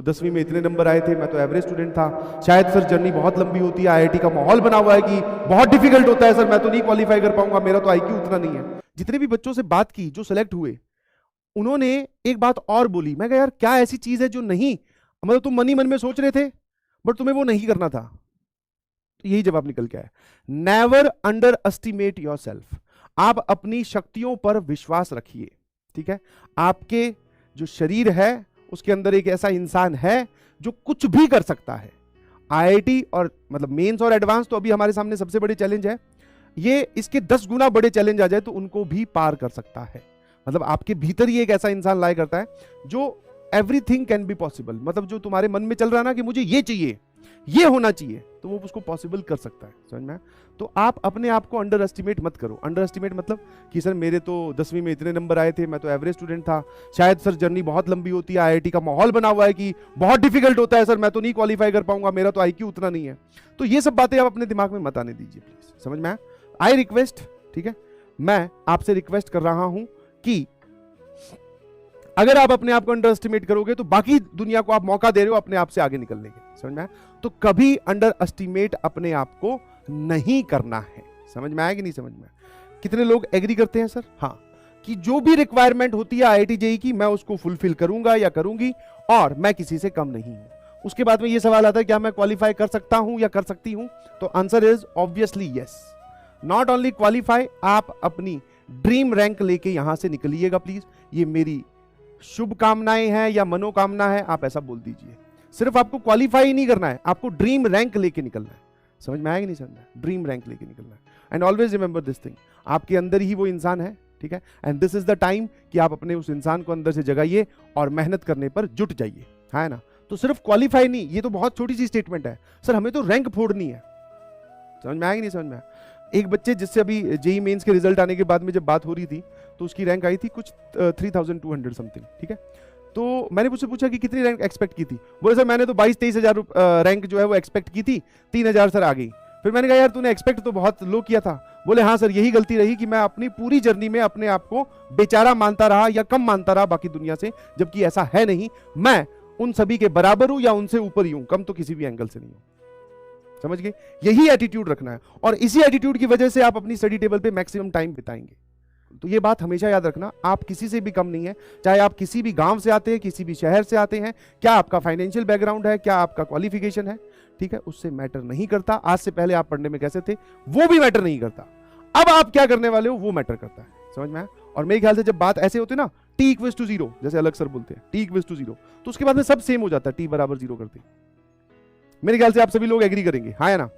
10वीं में इतने नंबर आए थे, मैं तो एवरेज स्टूडेंट था। शायद सर जर्नी बहुत लंबी होती है, आईआईटी का माहौल बना हुआ है कि बहुत डिफिकल्ट होता है सर, मैं तो नहीं क्वालिफाई कर पाऊंगा, मेरा तो आईक्यू उतना नहीं है। जितने भी बच्चों से बात की जो सिलेक्ट हुए, उन्होंने एक बात और बोली। मैं कहा यार क्या ऐसी चीज है जो नहीं, मतलब तुम मन ही मन में सोच रहे थे बट तुम्हें वो नहीं करना था। तो यही जवाब निकल के आया, never under estimate your self. आप अपनी शक्तियों पर विश्वास रखिए, ठीक है। आपके जो शरीर है उसके अंदर एक ऐसा इंसान है जो कुछ भी कर सकता है। आईआईटी और मतलब मेंस और एडवांस तो अभी हमारे सामने सबसे बड़े चैलेंज है, ये इसके 10 गुना बड़े चैलेंज आ जाए तो उनको भी पार कर सकता है। मतलब आपके भीतर ही एक ऐसा इंसान लाया करता है जो एवरीथिंग कैन बी पॉसिबल, मतलब जो तुम्हारे मन में चल रहा है ना कि मुझे ये चाहिए, ये होना चाहिए, तो वो उसको पॉसिबल कर सकता है। समझ में? तो आप अपने आप को अंडर एस्टिमेट मत करो। अंडर एस्टिमेट मतलब कि सर मेरे तो 10वीं में इतने नंबर आए थे, मैं तो एवरेज स्टूडेंट था। शायद सर जर्नी बहुत लंबी होती है, आईआईटी का माहौल बना हुआ है कि बहुत डिफिकल्ट होता है सर, मैं तो नहीं क्वालिफाई कर पाऊंगा, मेरा तो आईक्यू उतना नहीं है। तो ये सब बातें आप अपने दिमाग में मत आने दीजिए प्लीज। समझ में आया? आई रिक्वेस्ट, ठीक है, मैं आपसे रिक्वेस्ट कर रहा हूं कि अगर आप अपने आप को अंडर एस्टिमेट करोगे तो बाकी दुनिया को आप मौका दे रहे हो अपने आप से आगे निकलने के। समझ में आया? तो कभी अंडर एस्टिमेट अपने आप को नहीं करना है। समझ में आया कि नहीं समझ में? कितने लोग एग्री करते हैं सर? हाँ, कि जो भी रिक्वायरमेंट होती है आईआईटी जेईई की, मैं उसको फुलफिल करूंगा या करूंगी और मैं किसी से कम नहीं हूं। उसके बाद में ये सवाल आता है क्या मैं क्वालिफाई कर सकता हूं या कर सकती हूं? तो answer is obviously yes. Not only qualify, आप अपनी ड्रीम रैंक लेके यहां से निकलिएगा प्लीज। ये मेरी शुभकामनाएं हैं या मनोकामना है, आप ऐसा बोल दीजिए। सिर्फ आपको क्वालिफाई नहीं करना है, आपको ड्रीम रैंक लेके निकलना है। समझ में आया कि नहीं समझ में? ड्रीम रैंक लेके निकलना है। And always remember this thing, आपके अंदर ही वो इंसान है, ठीक है। And this is the time कि आप अपने उस इंसान को अंदर से जगाइए और मेहनत करने पर जुट जाइए, है ना। तो सिर्फ क्वालिफाई नहीं, ये तो बहुत छोटी सी स्टेटमेंट है सर, हमें तो रैंक फोड़नी है। समझ में आया कि नहीं समझ में आया? एक बच्चे जिससे अभी जेईई मेंस के रिजल्ट आने के बाद में जब बात हो रही थी तो उसकी रैंक आई थी कुछ 3200 समथिंग, ठीक है। तो मैंने मुझसे पूछा कि कितनी रैंक एक्सपेक्ट की थी। बोले सर मैंने तो 22-23 हजार रैंक जो है वो एक्सपेक्ट की थी, 3000 सर आ गई। फिर मैंने कहा यार तूने एक्सपेक्ट तो बहुत लो किया था। बोले हाँ सर, यही गलती रही कि मैं अपनी पूरी जर्नी में अपने आप को बेचारा मानता रहा या कम मानता रहा बाकी दुनिया से, जबकि ऐसा है नहीं। मैं उन सभी के बराबर हूं या उनसे ऊपर ही हूं, कम तो किसी भी एंगल से नहीं हूं। समझ गए? यही एटीट्यूड रखना है और इसी एटीट्यूड की वजह से आप अपनी स्टडी टेबल पे मैक्सिमम टाइम बिताएंगे। तो ये बात हमेशा याद रखना, आप किसी से भी कम नहीं है। चाहे आप किसी भी गांव से आते हैं, किसी भी शहर से आते हैं, क्या आपका फाइनेंशियल बैकग्राउंड है, क्या आपका क्वालिफिकेशन है, ठीक है, उससे मैटर नहीं करता। आज से पहले आप पढ़ने में कैसे थे वो भी मैटर नहीं करता, अब आप क्या करने वाले हो वो मैटर करता है। समझ में आया? और मेरे ख्याल से जब बात ऐसे होती है ना, t=0 जैसे अलग सर बोलते हैं, t=0, तो उसके बाद में सब सेम हो जाता है, t = 0 करते। मेरे ख्याल से आप सभी लोग एग्री करेंगे, हाँ या ना?